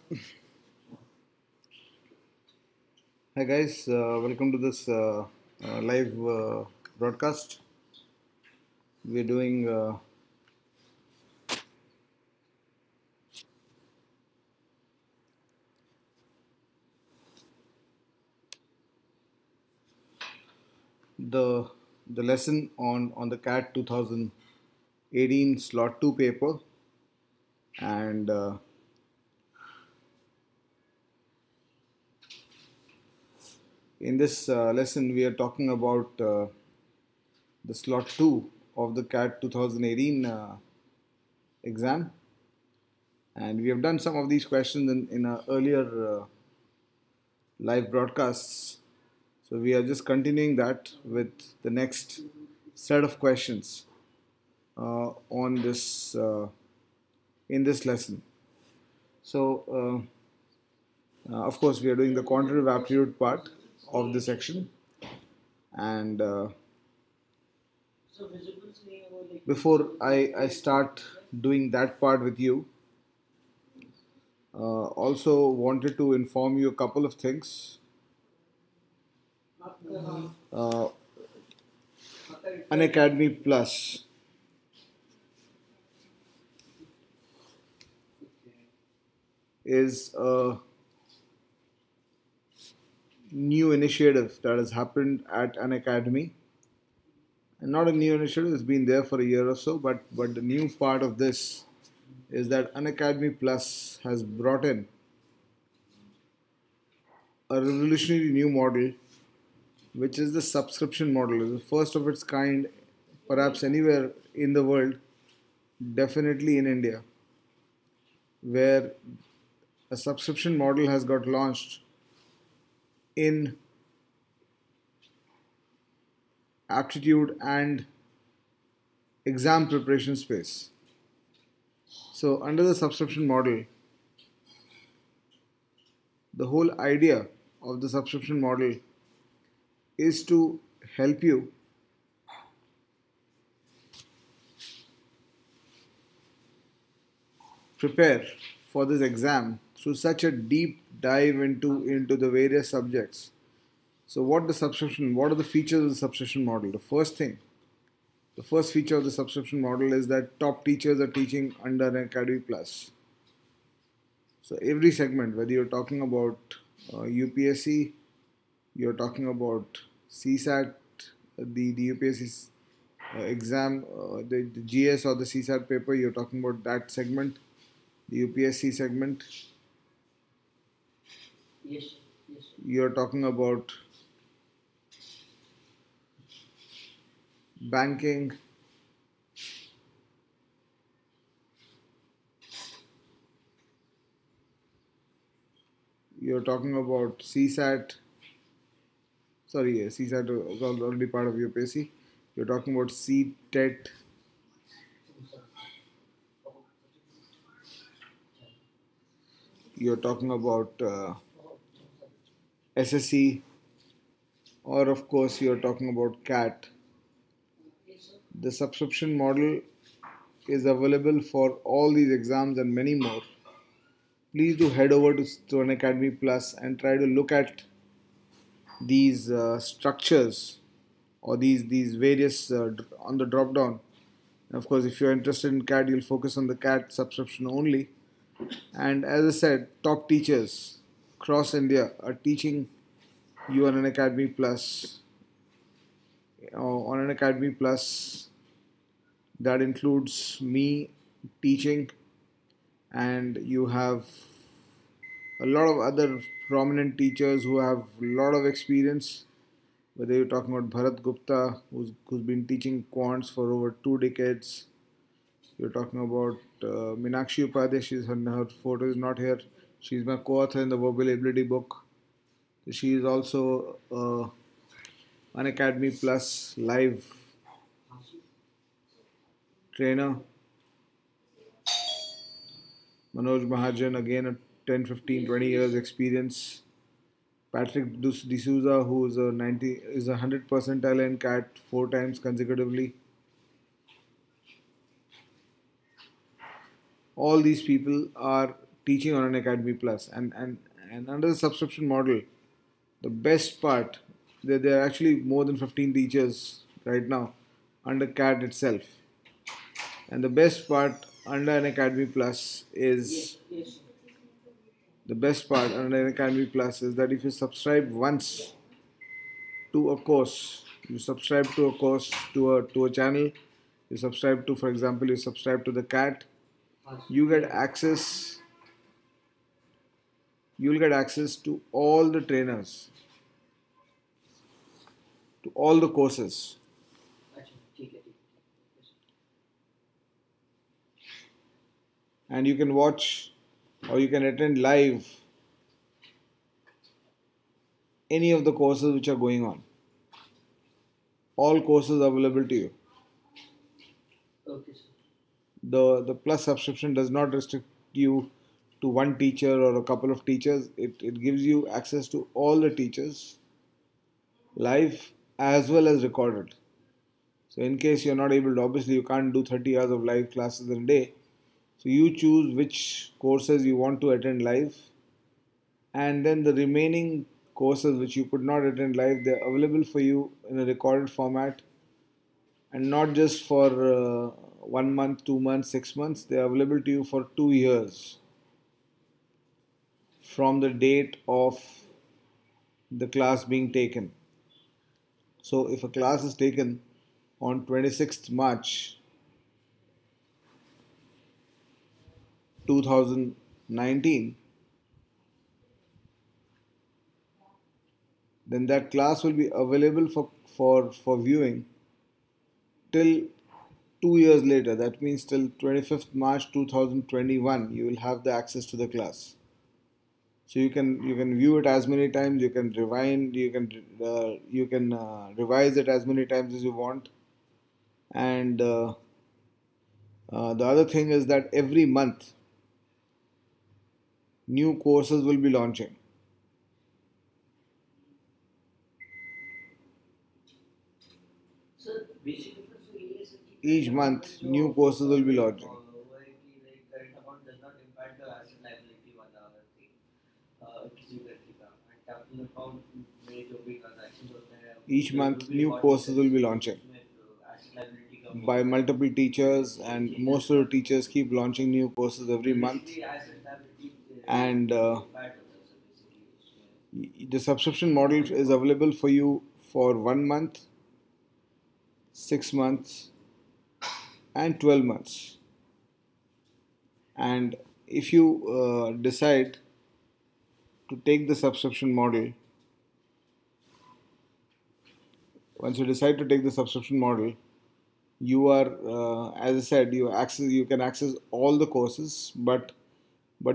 Hi guys, welcome to this live broadcast. We're doing the lesson on the CAT 2018 Slot 2 paper, and in this lesson we are talking about the Slot 2 of the CAT 2018 exam, and we have done some of these questions in our earlier live broadcasts. So we are just continuing that with the next set of questions on this in this lesson. So, of course, we are doing the quantitative aptitude part of the section, and before I start doing that part with you, also wanted to inform you a couple of things. Uh, Unacademy Plus is a new initiative that has happened at Unacademy. And not a new initiative, it's been there for a year or so, but the new part of this is that Unacademy Plus has brought in a revolutionary new model, which is the subscription model. It's the first of its kind, perhaps anywhere in the world, definitely in India, where a subscription model has got launched in aptitude and exam preparation space. So, under the subscription model, the whole idea of the subscription model is to help you prepare for this exam through such a deep dive into the various subjects. So what are the features of the subscription model? The first feature of the subscription model is that top teachers are teaching under an Academy Plus. So every segment, whether you're talking about UPSC, you're talking about CSAT, the UPSC exam, the GS or the CSAT paper, you're talking about that segment, the UPSC segment. Yes. You're talking about banking, you're talking about CSAT. Sorry, yeah, CSAT is already part of UPSC. You're talking about CTET. You're talking about SSC, or of course, you're talking about CAT. The subscription model is available for all these exams and many more. Please do head over to an Academy Plus and try to look at these structures or these various on the drop down. Of course, if you're interested in CAT, you'll focus on the CAT subscription only. And as I said, top teachers across India are teaching you on an Academy Plus. On an Academy Plus, that includes me teaching, and you have a lot of other prominent teachers who have a lot of experience. Whether you're talking about Bharat Gupta, who's been teaching quants for over 2 decades. You're talking about Meenakshi Upadhyay. Her photo is not here. She's my co-author in the Verbal Ability book. She is also an Academy Plus live trainer. Manoj Mahajan, again a 10, 15, 20 years experience. Patrick D'Souza, who is a 100 percentile in CAT 4 times consecutively. All these people are teaching on Unacademy Plus. And under the subscription model, the best part, there are actually more than 15 teachers right now under CAT itself. And the best part under Unacademy Plus is that if you subscribe once to a course, you subscribe to a course, to a channel, you subscribe to, for example, you subscribe to the CAT, you get access. You'll get access to all the trainers, to all the courses. And you can watch or you can attend live any of the courses which are going on. All courses are available to you. Okay, sir. The Plus subscription does not restrict you to one teacher or a couple of teachers. It gives you access to all the teachers, live as well as recorded. So in case you're not able to, obviously you can't do 30 hours of live classes in a day. So you choose which courses you want to attend live, and then the remaining courses which you could not attend live, they're available for you in a recorded format, and not just for 1 month, 2 months, 6 months. They're available to you for 2 years from the date of the class being taken. So if a class is taken on 26th March 2019, then that class will be available for viewing till 2 years later. That means till 25th March 2021 you will have the access to the class. So you can view it as many times, you can rewind, you can revise it as many times as you want. And the other thing is that every month new courses will be launching. Sir, basic difference in Year MCQs Each month new courses will be launching. current amount does not impact the asset liability वाला thing किसी व्यक्ति का and capital account में जो भी transactions होते हैं Each month new courses will be launching asset liability का by multiple teachers, and most of the teachers keep launching new courses every month. asset liability And impact होता है sir basically the subscription model is available for you for 1 month, 6 months, and 12 months. And if you decide to take the subscription model, once you decide to take the subscription model, you are, as I said, you can access all the courses, but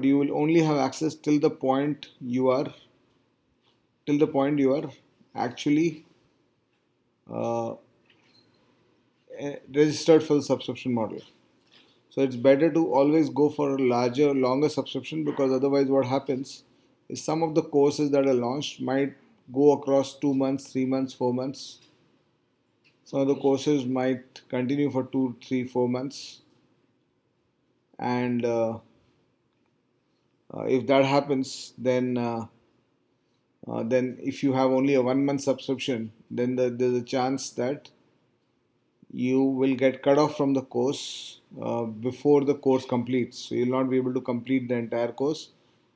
you will only have access till the point you are actually registered for the subscription model. So it's better to always go for a longer subscription, because otherwise what happens is some of the courses that are launched might go across 2 months, 3 months, 4 months. Some of the courses might continue for 2, 3, 4 months. And if that happens, then if you have only a 1 month subscription, then there's a chance that you will get cut off from the course before the course completes. So you'll not be able to complete the entire course,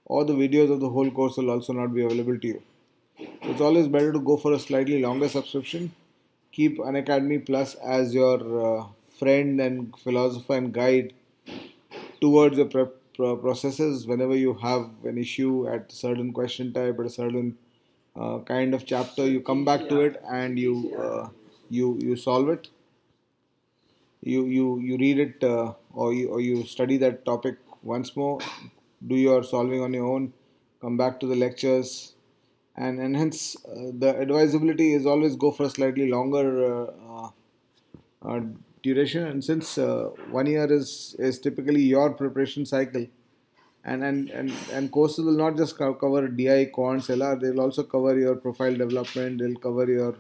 or the videos of the whole course will also not be available to you. So it's always better to go for a slightly longer subscription. Keep Unacademy Plus as your friend and philosopher and guide towards the processes. Whenever you have an issue at a certain question type, at a certain kind of chapter, you come back to it and you solve it. You read it or you study that topic once more, do your solving on your own, come back to the lectures, and hence the advisability is always go for a slightly longer duration. And since 1 year is typically your preparation cycle, and courses will not just cover DI, quants, LR, they'll also cover your profile development, they'll cover your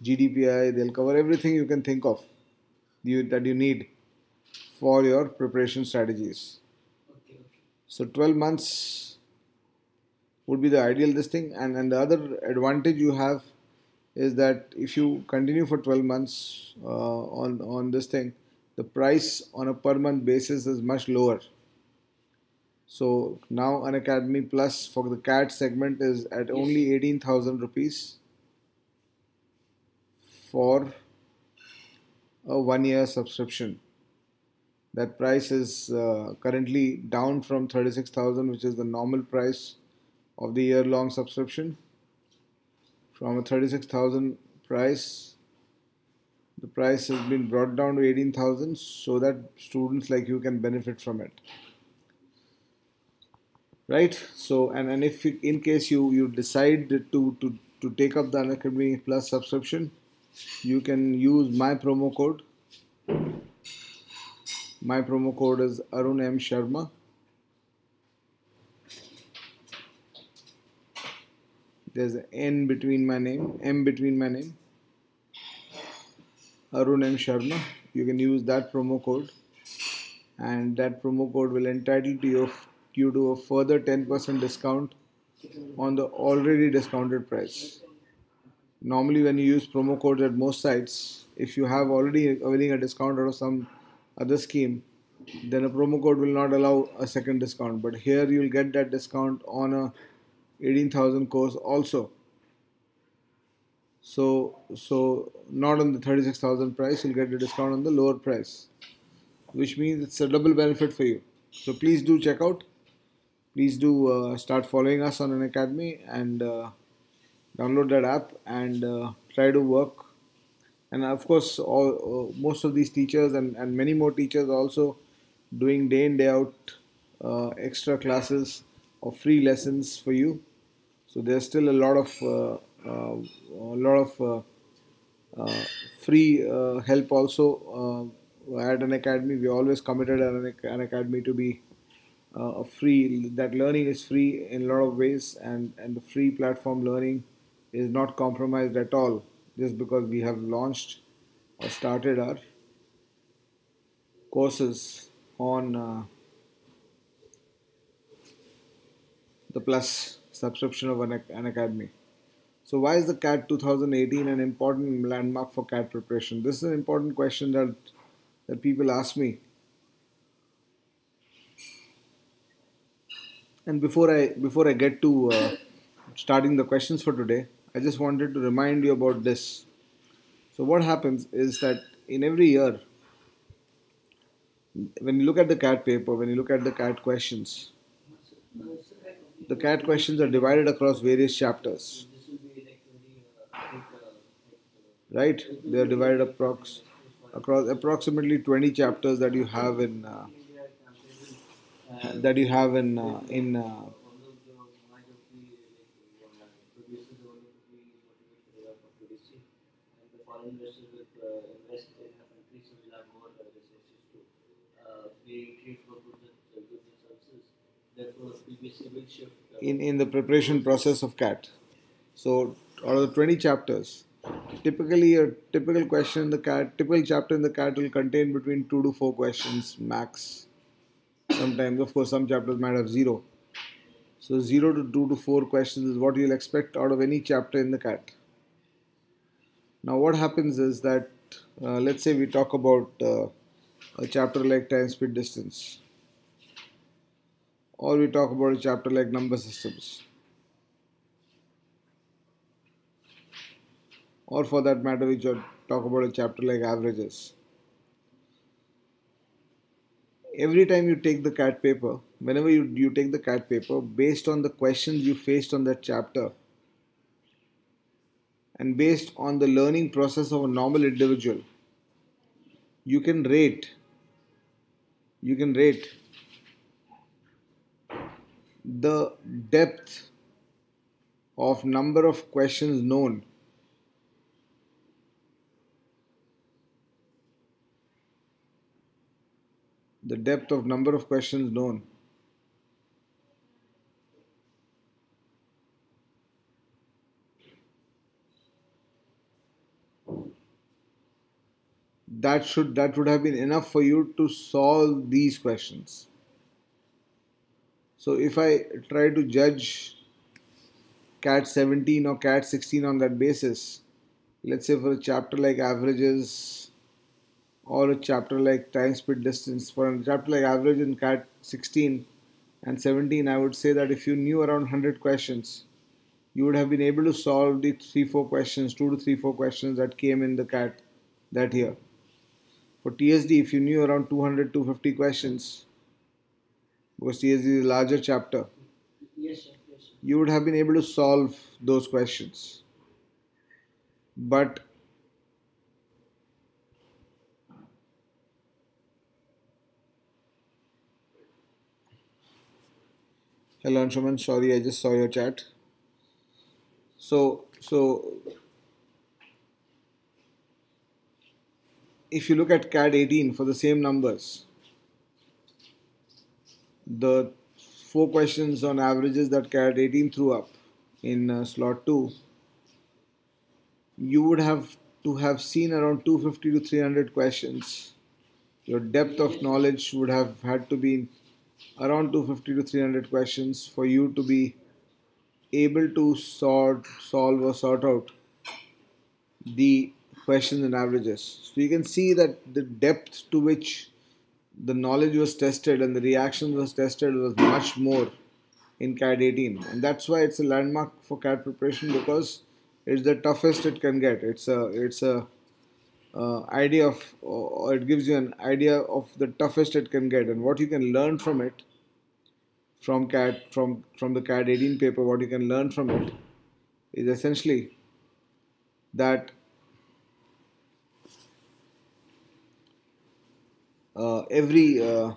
GDPI, they'll cover everything you can think of that you need for your preparation strategies. okay. So 12 months would be the ideal this thing. And the other advantage you have is that if you continue for 12 months on this thing, the price on a per month basis is much lower. So now Unacademy Plus for the CAT segment is at only 18,000 rupees for a 1 year subscription. That price is currently down from 36,000, which is the normal price of the year-long subscription. From a 36,000 price, the price has been brought down to 18,000 so that students like you can benefit from it. Right? So, and if in case you decide to take up the Unacademy Plus subscription, you can use my promo code. My promo code is Arun M Sharma. There's an N between my name, M between my name. Arun M Sharma. You can use that promo code, and that promo code will entitle you to a further 10% discount on the already discounted price. Normally, when you use promo codes at most sites, if you have already availing a discount out of some other scheme, then a promo code will not allow a second discount. But here you'll get that discount on a 18,000 course also. So not on the 36,000 price, you'll get a discount on the lower price, which means it's a double benefit for you. So please do check out. Please do start following us on Unacademy and download that app and try to work. And of course, most of these teachers and many more teachers are also doing day in day out extra classes or free lessons for you. So there's still a lot of free help also at Unacademy. We always committed at Unacademy to be free. That learning is free in a lot of ways, and the free platform learning is not compromised at all just because we have launched or started our courses on the Plus subscription of Unacademy. So why is the CAT 2018 an important landmark for CAT preparation? This is an important question that people ask me. And before I get to starting the questions for today, I just wanted to remind you about this. So what happens is that in every year, when you look at the CAT paper, when you look at the CAT questions, the CAT questions are divided across various chapters. Right? They are divided across approximately 20 chapters that you have in in the preparation process of CAT. So out of the 20 chapters, typically a typical question in the CAT, typical chapter in the CAT will contain between 2 to 4 questions max. Sometimes, of course, some chapters might have 0. So 0 to 2 to 4 questions is what you'll expect out of any chapter in the CAT. Now what happens is that let's say we talk about a chapter like time, speed, distance, or we talk about a chapter like number systems, or for that matter we talk about a chapter like averages. Every time you take the CAT paper, whenever you take the CAT paper, based on the questions you faced on that chapter and based on the learning process of a normal individual, you can rate the depth of number of questions known that would have been enough for you to solve these questions. So if I try to judge CAT 17 or CAT 16 on that basis, let's say for a chapter like averages or a chapter like time speed distance, for a chapter like average in CAT 16 and 17, I would say that if you knew around 100 questions, you would have been able to solve the 3-4 questions, 2 to 3-4 questions that came in the CAT that year. For TSD, if you knew around 200 to 250 questions, because TSD is a larger chapter, Yes, sir. Yes, sir. you would have been able to solve those questions. But hello, Anshuman, sorry, I just saw your chat. So if you look at CAT 18 for the same numbers, the 4 questions on averages that CAT 18 threw up in slot 2, you would have to have seen around 250 to 300 questions. Your depth of knowledge would have had to be around 250 to 300 questions for you to be able to solve or sort out the questions and averages. So you can see that the depth to which the knowledge was tested and the reaction was tested was much more in CAT 18, and that's why it's a landmark for CAT preparation, because it's the toughest it can get. It's a idea of, or it gives you an idea of the toughest it can get, and what you can learn from it, from CAT from the CAT 18 paper. What you can learn from it is essentially that every uh,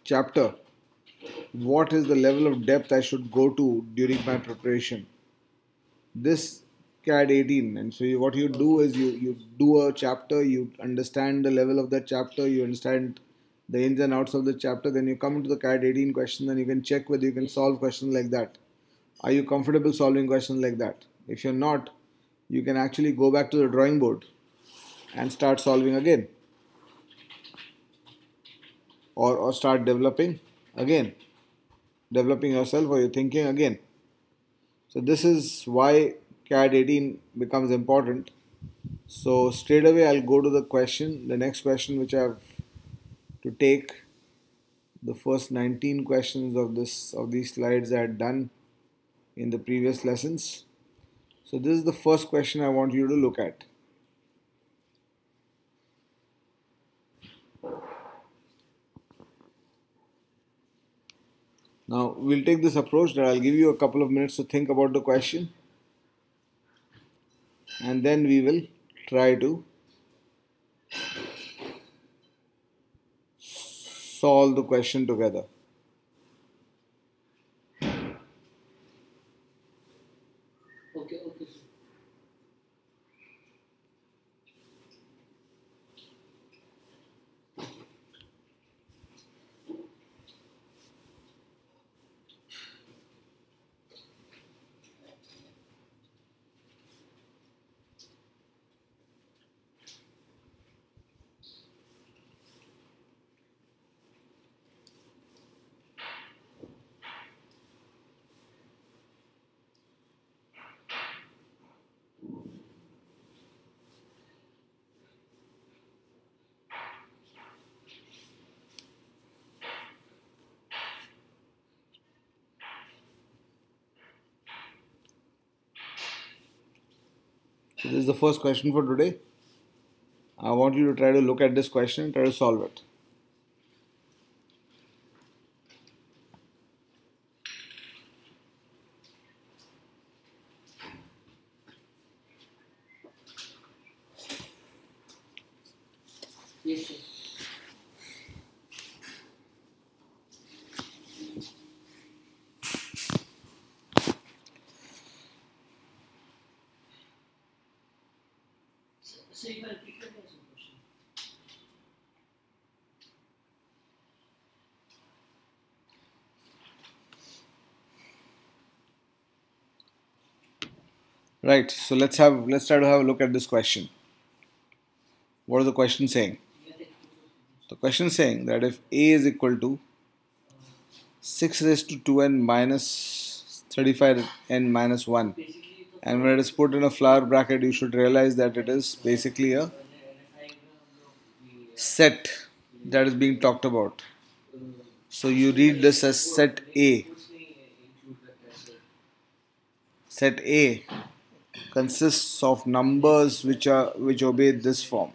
chapter, what is the level of depth I should go to during my preparation. This CAD 18, and so what you do is you do a chapter, you understand the level of that chapter, you understand the ins and outs of the chapter, then you come into the CAD 18 question, and you can check whether you can solve questions like that. Are you comfortable solving questions like that? If you're not, you can actually go back to the drawing board and start solving again, or start developing again, developing yourself, or you're thinking again. So this is why CAD 18 becomes important. So straight away I'll go to the next question, which I have to take the first 19 questions of these slides I had done in the previous lessons. So this is the first question I want you to look at. Now we'll take this approach that I'll give you a couple of minutes to think about the question, and then we will try to solve the question together. Okay, okay, sir. So this is the first question for today. I want you to try to look at this question and try to solve it. Yes, sir. So you can repeat the question. Right. So let's try to have a look at this question. What is the question saying? The question is saying that if A is equal to 6 raised to 2n minus 35n minus 1, and when it is put in a flower bracket, you should realize that it is basically a set that is being talked about. So you read this as set A. Set A consists of numbers which obey this form: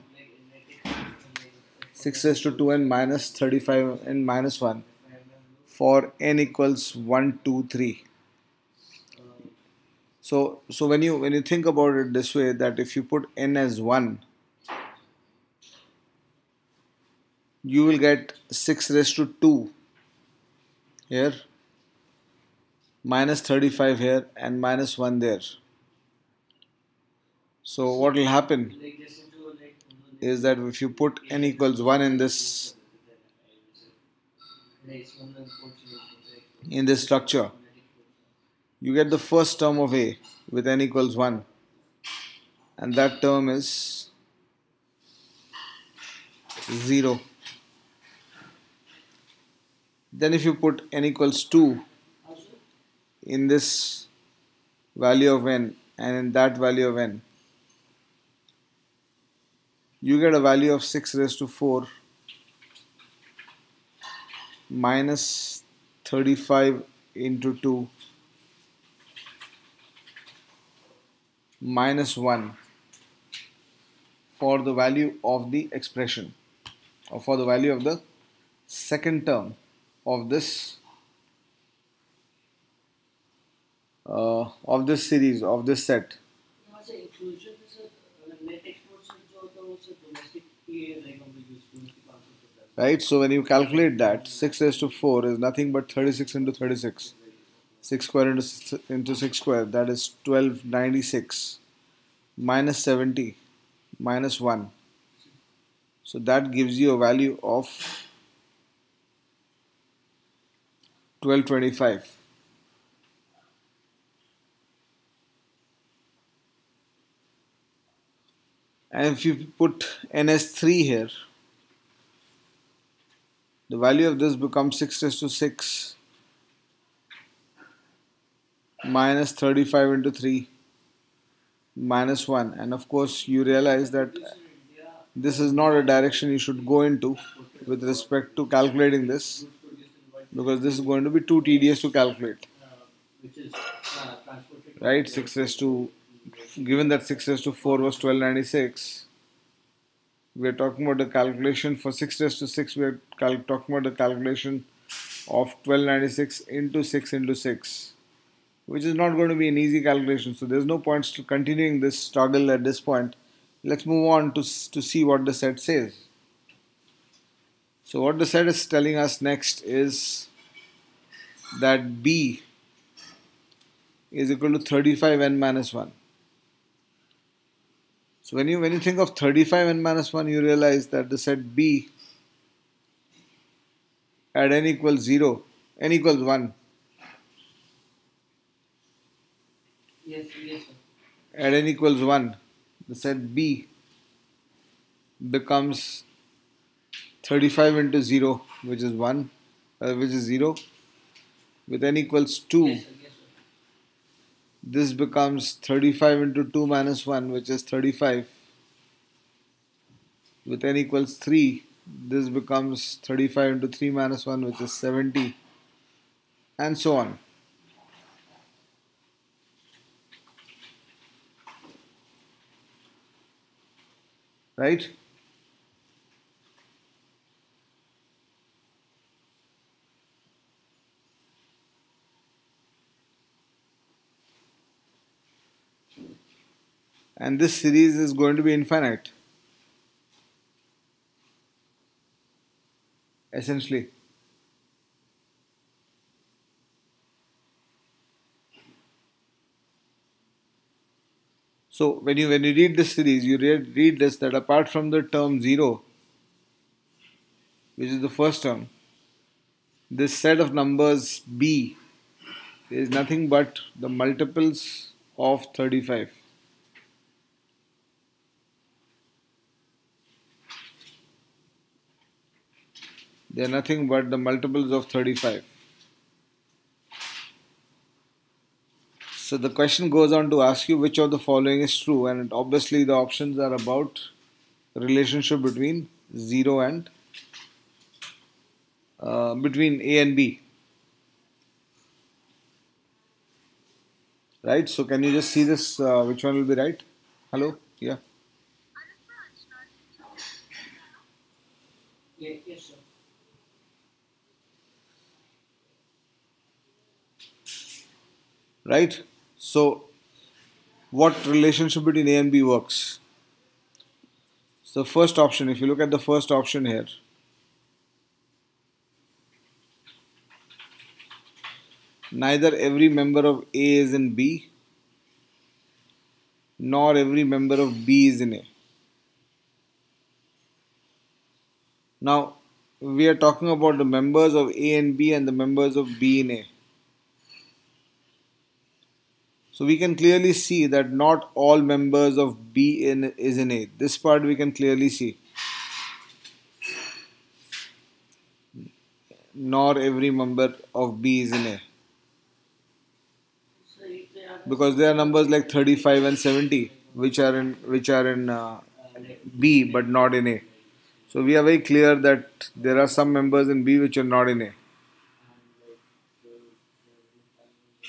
6 raised to 2n minus 35n minus 1 for n equals 1, 2, 3. So when you think about it this way, that if you put n as 1, you will get 6 raised to 2 here, minus 35 here, and minus 1 there. So what will happen is that if you put n equals 1 in this structure, you get the first term of A with n equals 1, and that term is 0. Then if you put n equals 2 in this value of n and in that value of n, you get a value of 6 raised to 4 minus 35 into 2 minus 1 for the value of the expression, or for the value of the second term of this series, of this set. Right, so when you calculate that, 6 raised to 4 is nothing but 36 into 36. 6 square into 6 square, that is 1296 minus 70 minus 1. So that gives you a value of 1225. And if you put n as 3 here, the value of this becomes 6 raised to 6 minus 35 into 3 minus 1. And of course you realize that this is not a direction you should go into with respect to calculating this, because this is going to be too tedious to calculate. Right, 6 raised to, given that 6 raised to 4 was 1296, we are talking about the calculation for 6 raised to 6, we are talking about the calculation of 1296 into 6 into 6, which is not going to be an easy calculation. So there's no point to continuing this struggle at this point. Let's move on to see what the set says. So what the set is telling us next is that B is equal to 35n minus 1. So when you think of 35n minus 1, you realize that the set B at n equals 0, n equals 1. Yes, sir. At n equals 1, the set B becomes 35 into 0, which is 1, which is 0. With n equals 2, Yes, sir. this becomes 35 into 2 minus 1, which is 35. With n equals 3, this becomes 35 into 3 minus 1, which is 70, and so on. Right? And this series is going to be infinite, essentially. So when you read this series, you read this, that apart from the term 0, which is the first term, this set of numbers B is nothing but the multiples of 35. They are nothing but the multiples of 35. So the question goes on to ask you which of the following is true, and obviously the options are about relationship between 0 and between A and B. Right? So can you just see this? Which one will be right? Hello? Yeah. Yes, sir. Right? So what relationship between A and B works? So first option, if you look at the first option here, neither every member of A is in B, nor every member of B is in A. Now, we are talking about the members of A and B and the members of B in A. So we can clearly see that not all members of B is in A. This part we can clearly see. Nor every member of B is in A. So if they are Because there are numbers like 35 and 70 which are in B but not in A. So we are very clear that there are some members in B which are not in A.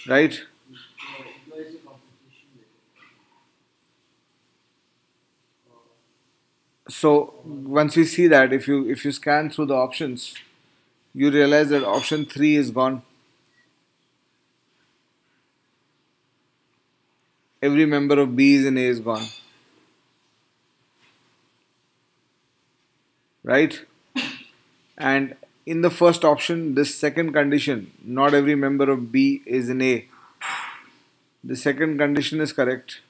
Right? So once we see that, if you scan through the options, you realize that option 3 is gone. Every member of B is in A is gone. Right? And in the first option, this second condition, not every member of B is in A, the second condition is correct.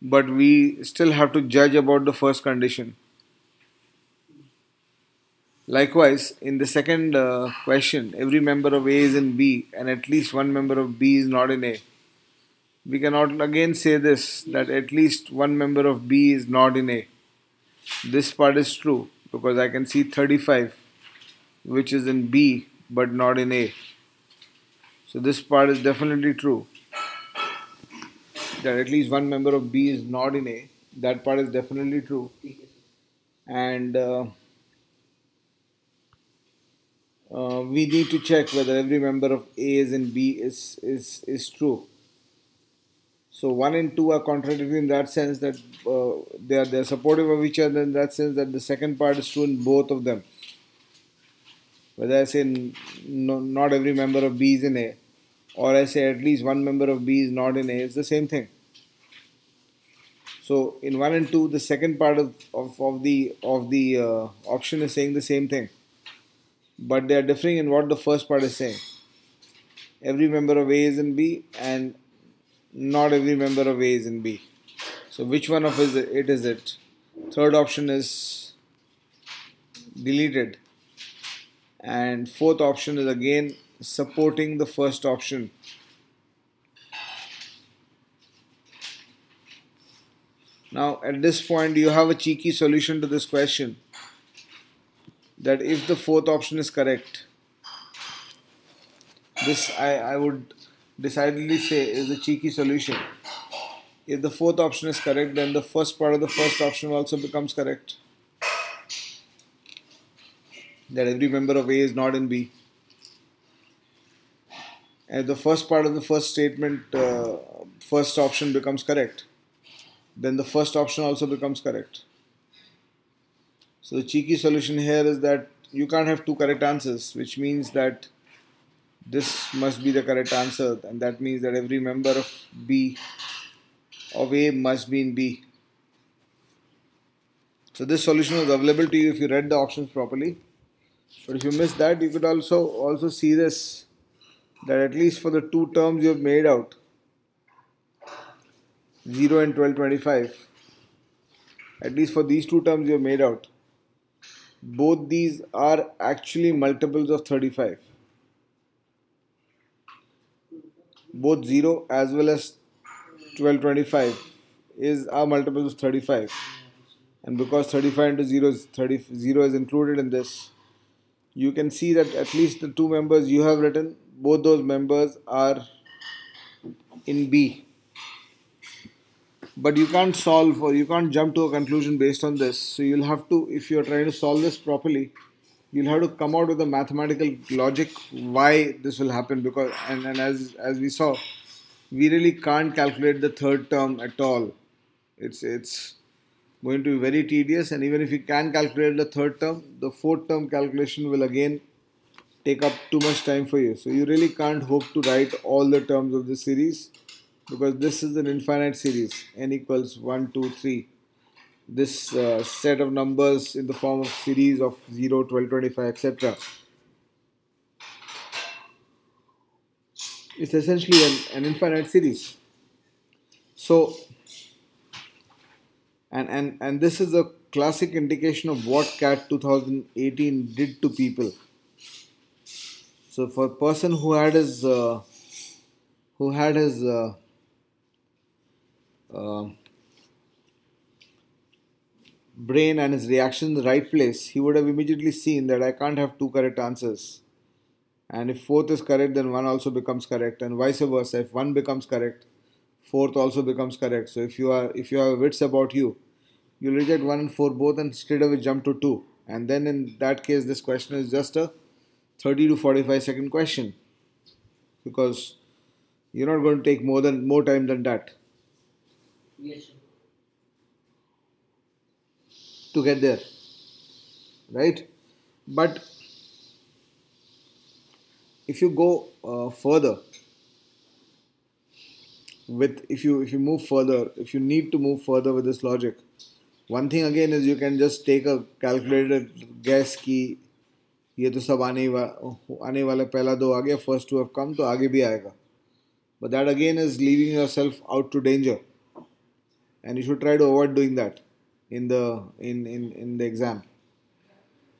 But we still have to judge about the first condition. Likewise, in the second question, every member of A is in B and at least one member of B is not in A. We cannot again say this, that at least one member of B is not in A. This part is true because I can see 35 which is in B but not in A. So this part is definitely true, that at least one member of B is not in A. That part is definitely true. And we need to check whether every member of A is in B is true. So 1 and 2 are contradictory in that sense that they are supportive of each other in that sense that the second part is true in both of them. Whether I say not every member of B is in A, or I say at least one member of B is not in A, it's the same thing. So in 1 and 2, the second part of the option is saying the same thing, but they are differing in what the first part is saying. Every member of A is in B and not every member of A is in B. So which one of it is it? Third option is deleted, and fourth option is again supporting the first option. Now at this point you have a cheeky solution to this question, that if the fourth option is correct, this I would decidedly say is a cheeky solution. If the fourth option is correct, then the first part of the first option also becomes correct, that every member of A is not in B. And if the first part of the first statement, first option becomes correct, then the first option also becomes correct. So the cheeky solution here is that you can't have two correct answers, which means that this must be the correct answer, and that means that every member of A must be in B. So this solution was available to you if you read the options properly. But if you missed that, you could also see this, that at least for the two terms you have made out, 0 and 1225, at least for these two terms you have made out, both these are actually multiples of 35. Both 0 as well as 1225 are multiples of 35. and because 35 into 0 is 30, 0 is included in this, you can see that at least the two members you have written, both those members are in B. But you can't solve or you can't jump to a conclusion based on this. So you'll have to, if you're trying to solve this properly, you'll have to come out with a mathematical logic why this will happen. Because and as we saw, we really can't calculate the third term at all. It's going to be very tedious, and even if you can calculate the third term, the fourth term calculation will again take up too much time for you. So you really can't hope to write all the terms of this series, because this is an infinite series, n equals 1, 2, 3. This set of numbers in the form of series of 0, 12, 25, etc. It's essentially an infinite series. So, and this is a classic indication of what CAT 2018 did to people. So for a person who had his brain and his reaction in the right place, he would have immediately seen that I can't have two correct answers. And if fourth is correct, then one also becomes correct, and vice versa. If one becomes correct, fourth also becomes correct. So if you have wits about you, you'll reject 1 and 4 both and straight away jump to 2. And then in that case, this question is just a 30 to 45 second question, because you're not going to take more time than that. Yes, sir. To get there, right? But if you go further with, if you move further, if you need to move further with this logic, one thing again is you can just take a calculated guess कि ये तो सब आने वाला पहला दो आ गया, first two have come, तो आगे भी आएगा. But that again is leaving yourself out to danger, and you should try to avoid doing that in the exam.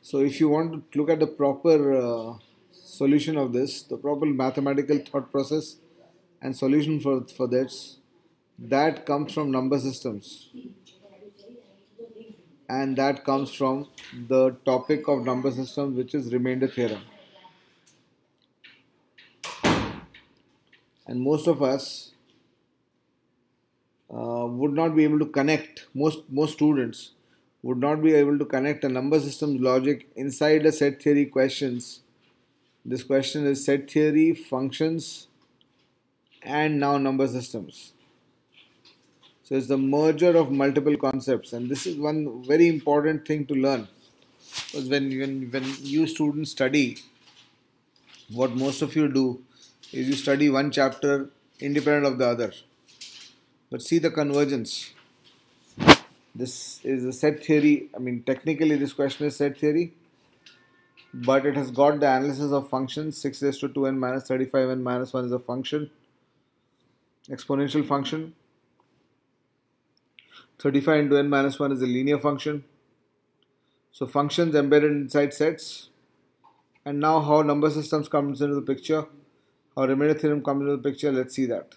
So if you want to look at the proper solution of this, the proper mathematical thought process and solution for this, that comes from number systems, and that comes from the topic of number systems, which is remainder theorem. And most of us would not be able to connect, most students would not be able to connect a number systems logic inside a set theory questions. This question is set theory, functions, and now number systems. So it's the merger of multiple concepts, and this is one very important thing to learn. Because when you students study, what most of you do is you study one chapter independent of the other. But see the convergence. This is a set theory. I mean, technically this question is set theory, but it has got the analysis of functions. 6 raised to 2n minus 35n minus 1 is a function, exponential function. 35 into n minus 1 is a linear function. So functions embedded inside sets. And now how number systems comes into the picture, how remainder theorem comes into the picture, let's see that.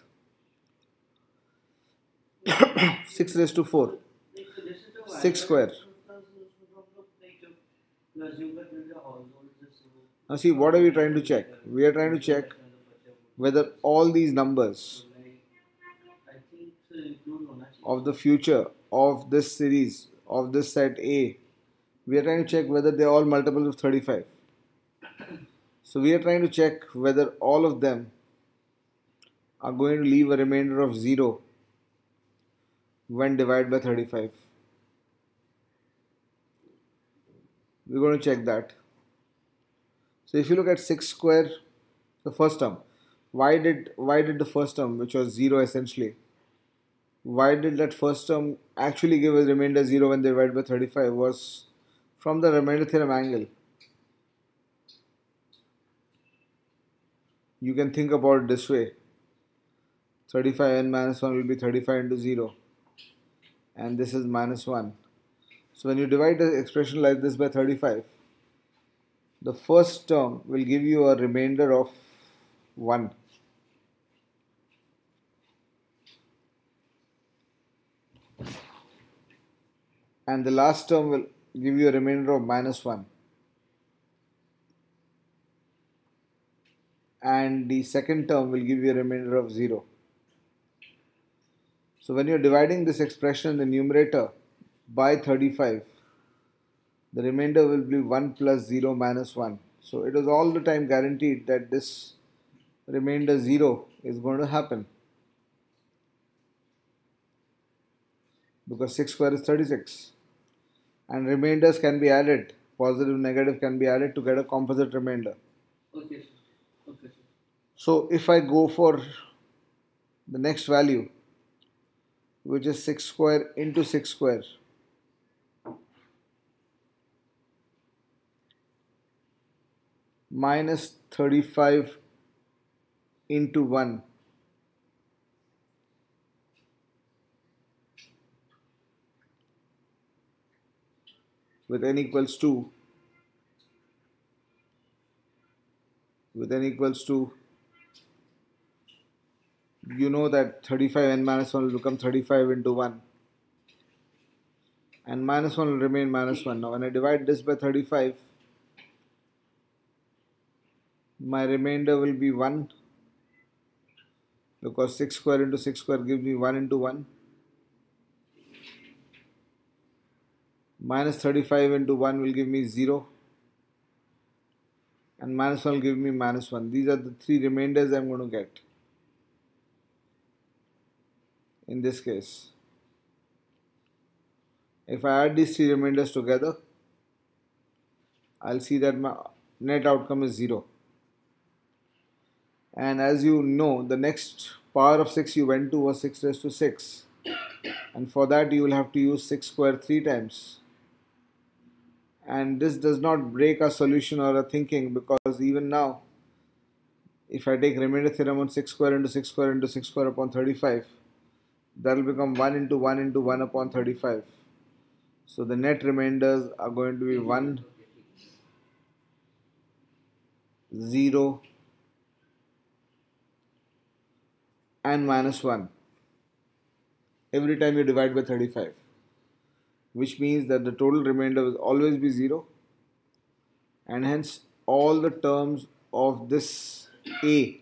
6 raised to 4. 6 square. Now see, what are we trying to check? We are trying to check whether all these numbers of the future of this series, of this set A, we are trying to check whether they are all multiples of 35. So we are trying to check whether all of them are going to leave a remainder of 0 when divided by 35. We're going to check that. So if you look at 6 square, the first term, why did the first term, which was 0 essentially, why did that first term actually give a remainder 0 when divided by 35? Was from the remainder theorem angle. You can think about it this way. 35n minus 1 will be 35 into 0, and this is minus 1. So when you divide the expression like this by 35, the first term will give you a remainder of 1. and the last term will give you a remainder of -1, and the second term will give you a remainder of 0. So when you're dividing this expression in the numerator by 35, the remainder will be 1 plus 0 minus 1. So it is all the time guaranteed that this remainder 0 is going to happen, because 6 square is 36. And remainders can be added, positive, negative can be added to get a composite remainder. Okay, sir. Okay, sir. So if I go for the next value, which is 6 square into 6 square, minus 35 into 1, with n equals 2, you know that 35n minus 1 will become 35 into 1, and minus 1 will remain minus 1. Now when I divide this by 35, my remainder will be 1, because 6 square into 6 square gives me 1 into 1. Minus 35 into 1 will give me 0, and minus 1 will give me minus 1. These are the three remainders I'm going to get in this case. If I add these three remainders together, I'll see that my net outcome is 0. And as you know, the next power of 6 you went to was 6 raised to 6. And for that you will have to use 6 square 3 times. And this does not break our solution or our thinking, because even now, if I take remainder theorem on 6 square into 6 square into 6 square upon 35, that will become 1 into 1 into 1 upon 35. So the net remainders are going to be 1, 0, and minus 1 every time you divide by 35, which means that the total remainder will always be 0, and hence all the terms of this A,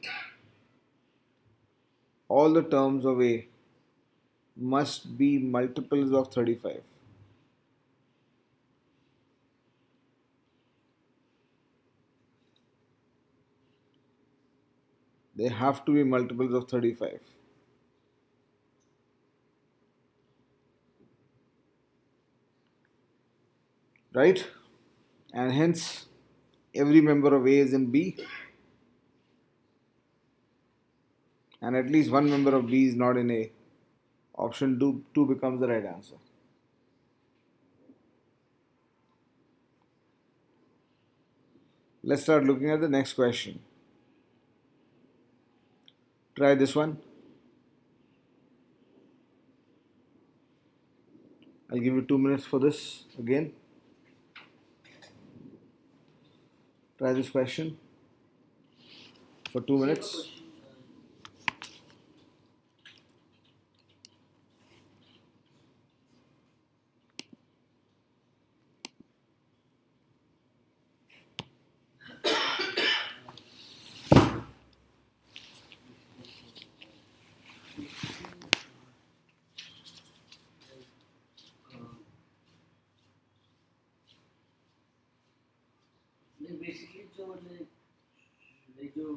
must be multiples of 35. They have to be multiples of 35. Right? And hence every member of A is in B, and at least one member of B is not in A. Option 2 becomes the right answer. Let's start looking at the next question. Try this one. I'll give you 2 minutes for this again. Try this question for 2 minutes.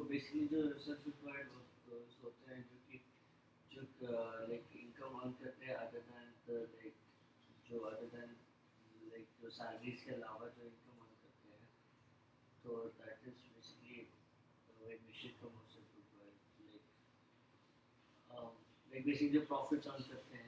Basically जो research required होते हैं, जो like income earn करते हैं other than like जो salaries के अलावा जो इनकम अर्न करते हैं, तो दैट इज बेसिकली एडमिशन कम हो सकता है, लाइक बेसिकली जो प्रॉफिट्स अर्न करते हैं,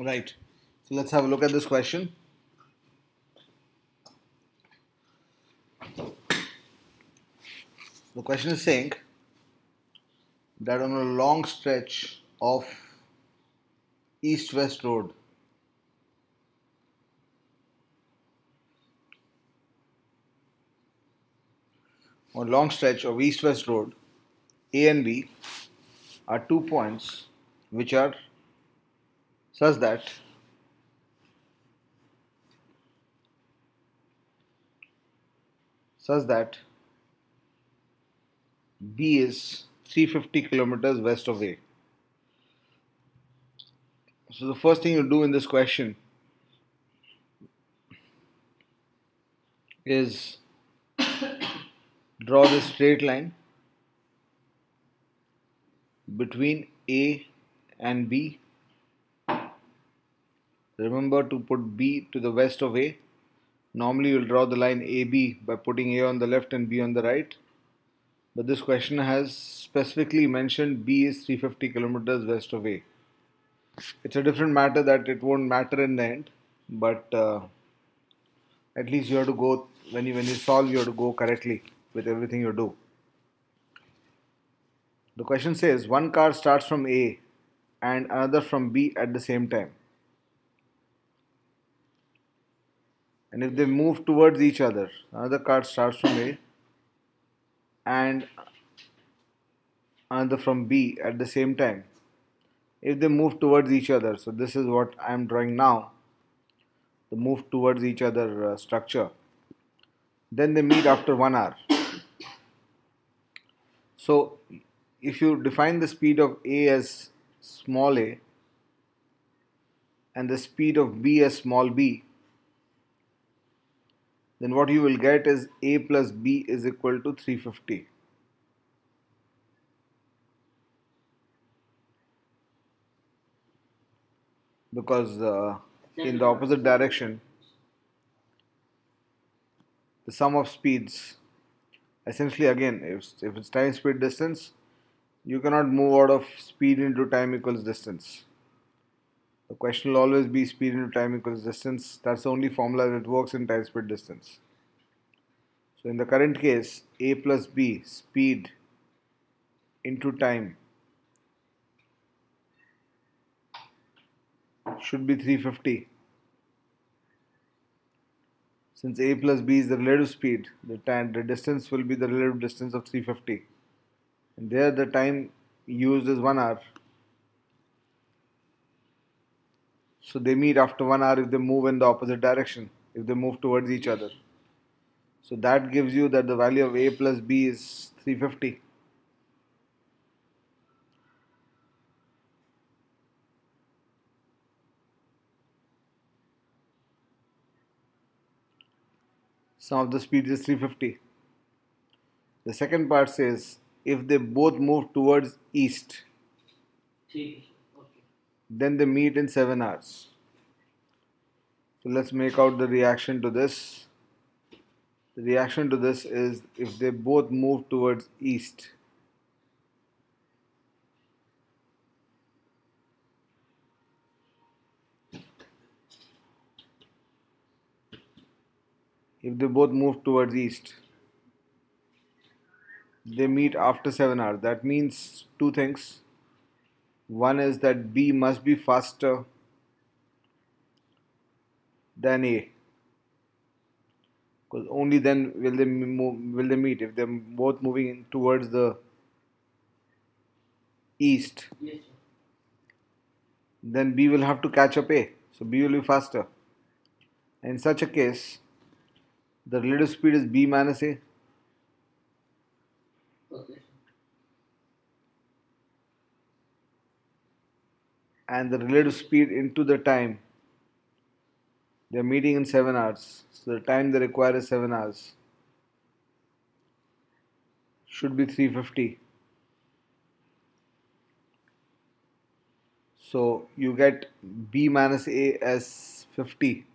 Right. So let's have a look at this question. The question is saying that on a long stretch of east-west road, A and B are 2 points which are such that B is 350 kilometers west of A. So the first thing you do in this question is draw this straight line between A and B. Remember to put B to the west of A. Normally you'll draw the line AB by putting A on the left and B on the right. But this question has specifically mentioned B is 350 kilometers west of A. It's a different matter that it won't matter in the end, but at least you have to go, when you solve, you have to go correctly with everything you do. The question says one car starts from A and another from B at the same time. And if they move towards each other, another car starts from A and another from B at the same time. If they move towards each other, so this is what I am drawing now, the move towards each other structure. Then they meet after 1 hour. So if you define the speed of A as small a and the speed of B as small b, then what you will get is A plus B is equal to 350. Because in the opposite direction, the sum of speeds, essentially again, if it's time, speed, distance, you cannot move out of speed into time equals distance. The question will always be speed into time equals distance. That's the only formula that works in time, speed, distance. So in the current case, A plus B, speed into time, should be 350. Since A plus B is the relative speed, the distance will be the relative distance of 350. And there the time used is 1 hour. So they meet after 1 hour if they move in the opposite direction, if they move towards each other. So that gives you that the value of A plus B is 350. Sum of the speeds is 350. The second part says if they both move towards east, then they meet in 7 hours. So let's make out the reaction to this. The reaction to this is if they both move towards east, they meet after 7 hours. That means two things. One is that B must be faster than A, because only then will they meet. If they're both moving towards the east, then B will have to catch up A, so B will be faster. In such a case, the relative speed is B minus A. And the relative speed into the time, they're meeting in 7 hours, so the time they require is 7 hours, should be 350. So you get B minus A as 50.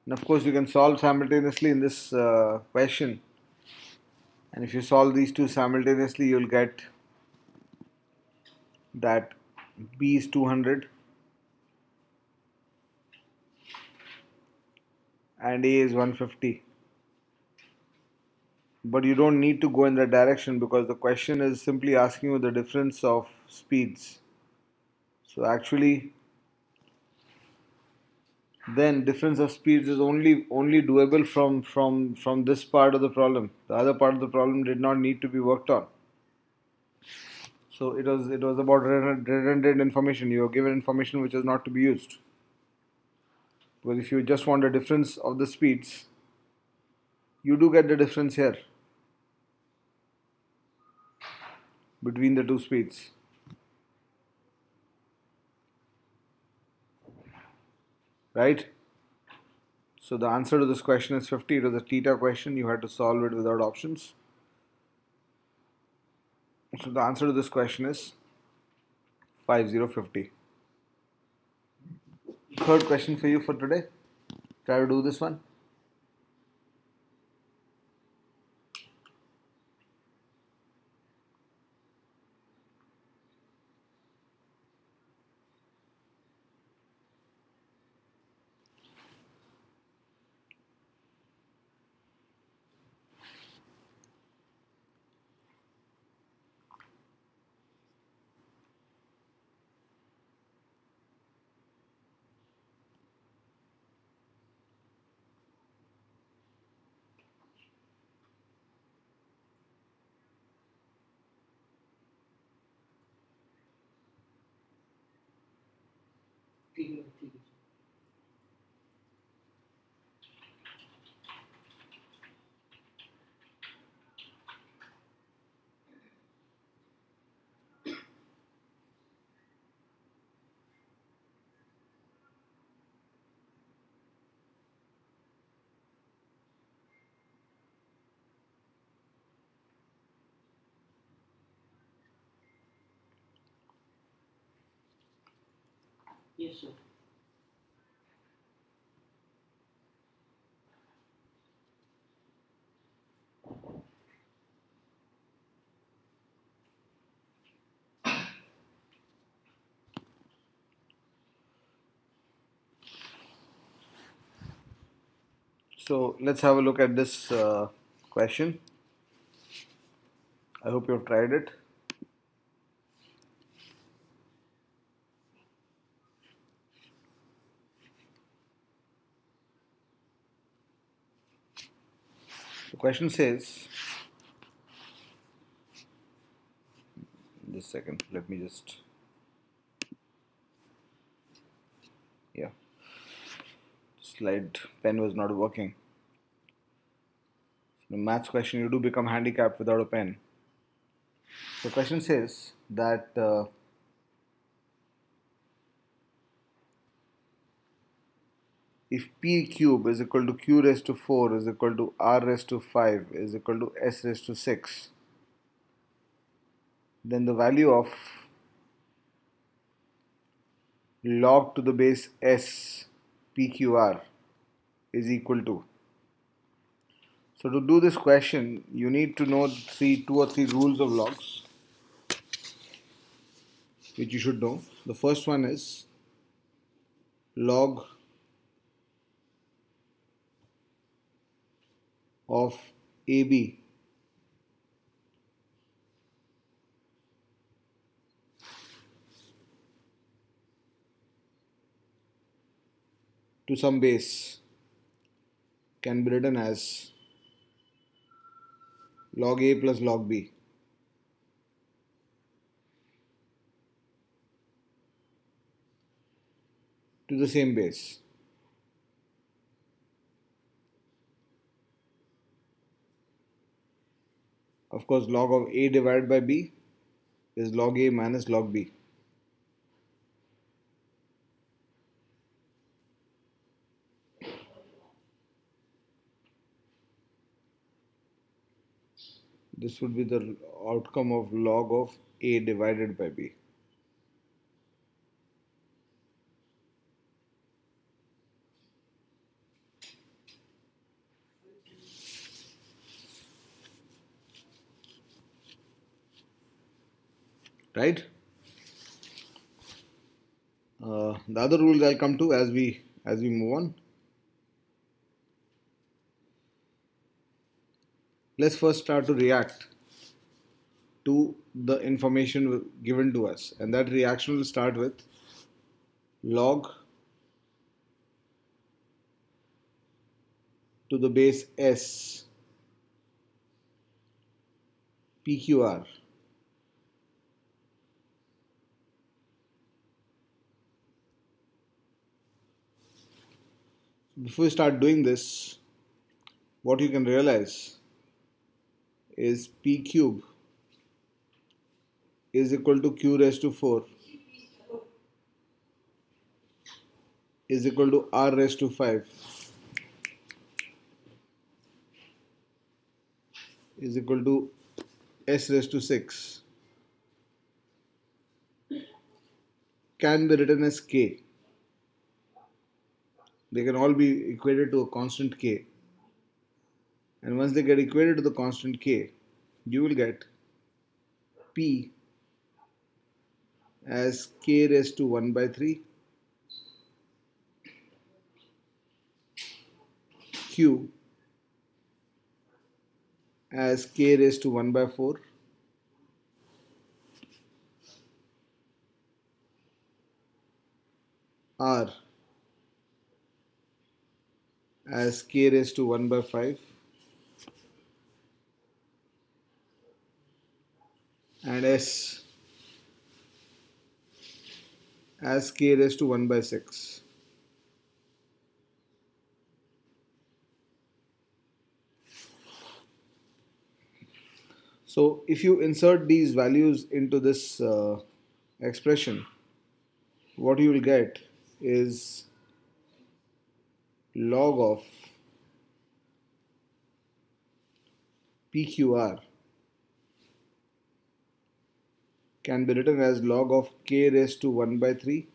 And of course, you can solve simultaneously in this question. And if you solve these two simultaneously, you'll get that B is 200 and A is 150. But you don't need to go in that direction because the question is simply asking you the difference of speeds. So actually, then difference of speeds is only doable from this part of the problem. The other part of the problem did not need to be worked on. So it was about redundant information. You are given information which is not to be used. Because if you just want a difference of the speeds, you do get the difference here between the two speeds. Right? So the answer to this question is 50. It was a theta question. You had to solve it without options. So the answer to this question is 5050. Third question for you for today. Try to do this one. Yes, sir. So let's have a look at this question. I hope you have tried it. The question says, just a second, let me just, yeah, slide pen was not working. The maths question, you do become handicapped without a pen. The question says that if p cube is equal to q raised to 4 is equal to r raised to 5 is equal to s raised to 6, then the value of log to the base s pqr is equal to. So to do this question, you need to know two or three rules of logs, which you should know. The first one is log of AB to some base can be written as log A plus log B. To the same base. Of course, log of A divided by B is log A minus log B. This would be the outcome of log of A divided by B. right? The other rules I'll come to as we move on. Let's first start to react to the information given to us, and that reaction will start with log to the base s pqr. Before we start doing this, what you can realize is p cube is equal to q raised to 4 is equal to r raised to 5 is equal to s raised to 6 can be written as k. They can all be equated to a constant k. And once they get equated to the constant k, you will get p as k raised to 1 by 3, q as k raised to 1 by 4, r as k raised to 1 by 5, and s as k raised to 1 by 6. So if you insert these values into this expression, what you will get is log of PQR can be written as log of k raised to 1 by 3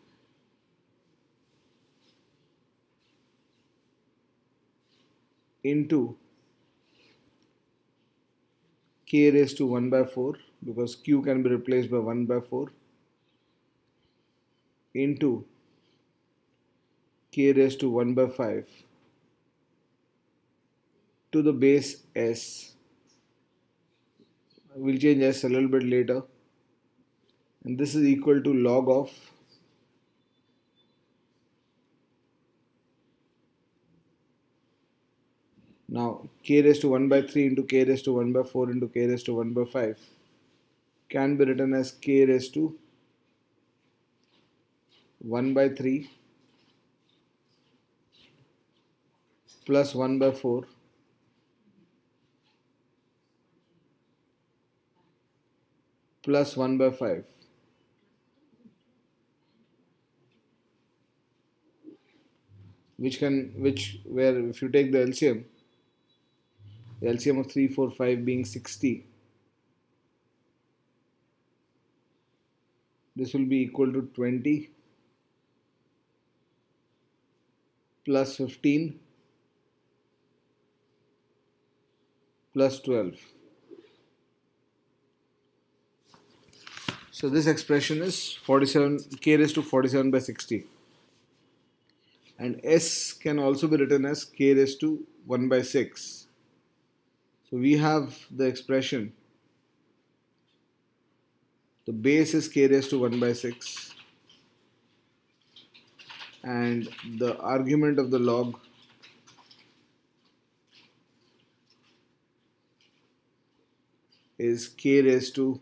into k raised to 1 by 4, because q can be replaced by 1 by 4, into k raised to 1 by 5 to the base s. We'll change s a little bit later, and this is equal to log of now k raised to 1 by 3 into k raised to 1 by 4 into k raised to 1 by 5 can be written as k raised to 1 by 3 plus 1 by 4 plus 1 by 5. Where if you take the LCM of 3, 4, 5 being 60, this will be equal to 20 plus 15 plus 12. So this expression is 47, k raised to 47 by 60. And s can also be written as k raised to 1 by 6. So we have the expression, the base is k raised to 1 by 6, and the argument of the log is k raised to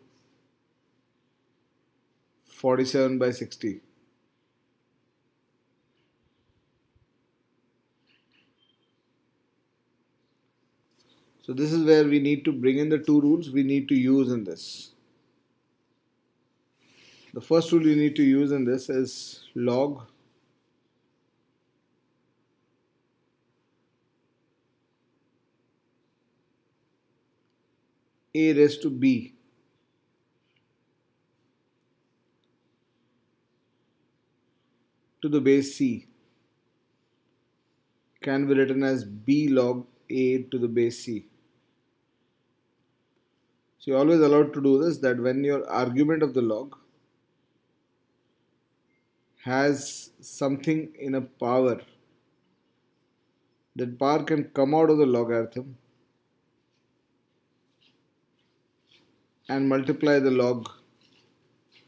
47 by 60. So this is where we need to bring in the two rules we need to use in this. The first rule you need to use in this is log a raised to b to the base c can be written as b log a to the base c. So you're always allowed to do this, that when your argument of the log has something in a power, that power can come out of the logarithm and multiply the log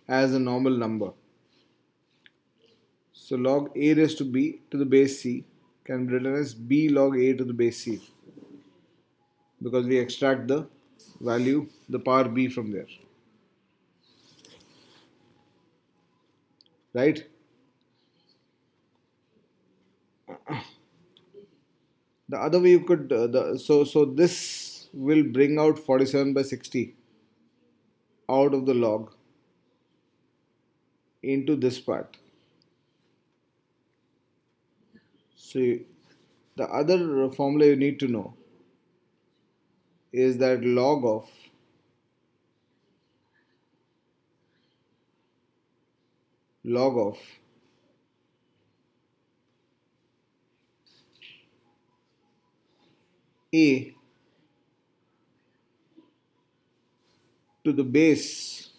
as a normal number. So log a raised to b to the base c can be written as b log a to the base c, because we extract the value, the power b from there. Right? The other way you could, so this will bring out 47 by 60 out of the log into this part. So the other formula you need to know is that log of a to the base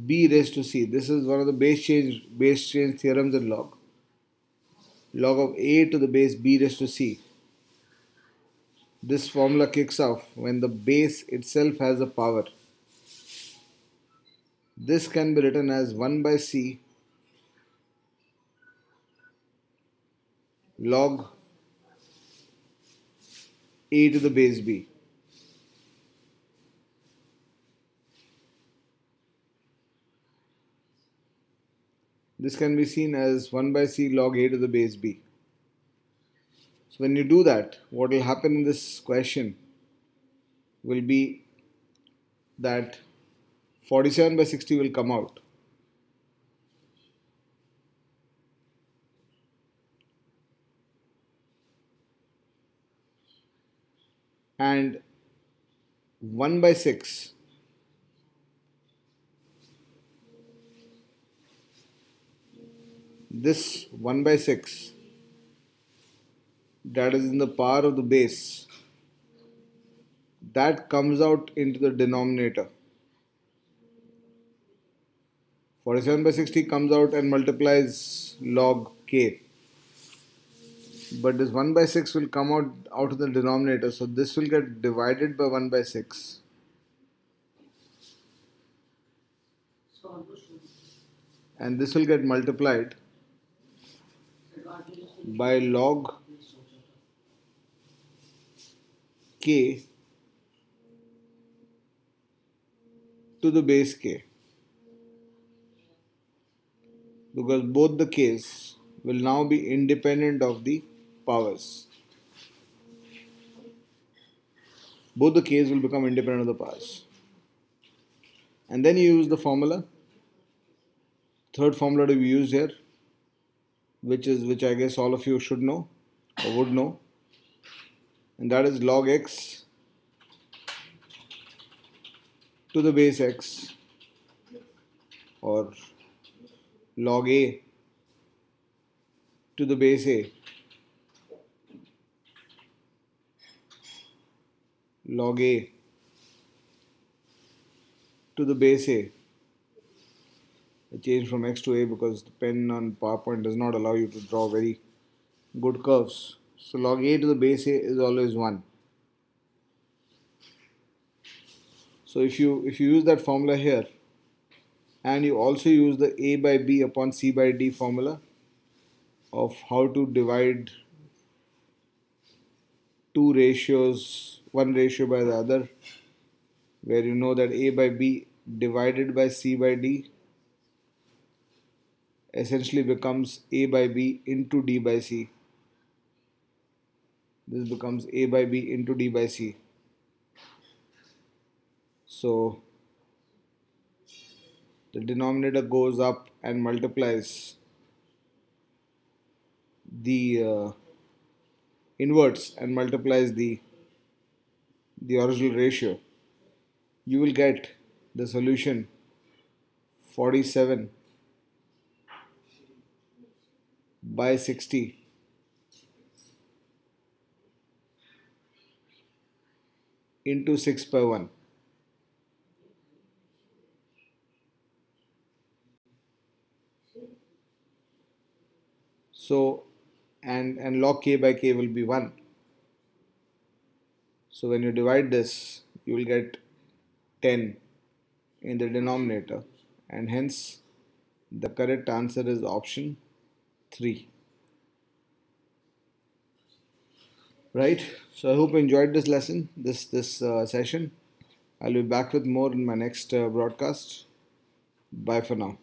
b raised to c. This is one of the base change theorems in log. Log of a to the base b raised to c. This formula kicks off when the base itself has a power. This can be written as 1 by c log a to the base b. This can be seen as 1 by c log a to the base b. So when you do that, what will happen in this question will be that 47 by 60 will come out. And 1 by 6 this 1 by 6 that is in the power of the base, that comes out into the denominator. 47 by 60 comes out and multiplies log k. But this 1 by 6 will come out of the denominator, so this will get divided by 1 by 6. And this will get multiplied by log k to the base k, because both the k's will now be independent of the powers. Both the k's will become independent of the powers. And then you use the formula, third formula to be used here, which I guess all of you should know or would know, and that is log x to the base x, or log a to the base a, log a to the base a. I changed from x to a because the pen on PowerPoint does not allow you to draw very good curves. So log a to the base a is always 1. So if you use that formula here, and you also use the a by b upon c by d formula of how to divide two ratios, one ratio by the other, where you know that a by b divided by c by d essentially becomes a by b into d by c. This becomes a by b into d by c. So the denominator goes up and multiplies the inverts and multiplies the original ratio. You will get the solution 47 by 60 into 6 by 1. So, and log k by k will be 1. So when you divide this, you will get 10 in the denominator, and hence the correct answer is option 3. Right? So I hope you enjoyed this lesson, this session. I'll be back with more in my next broadcast. Bye for now.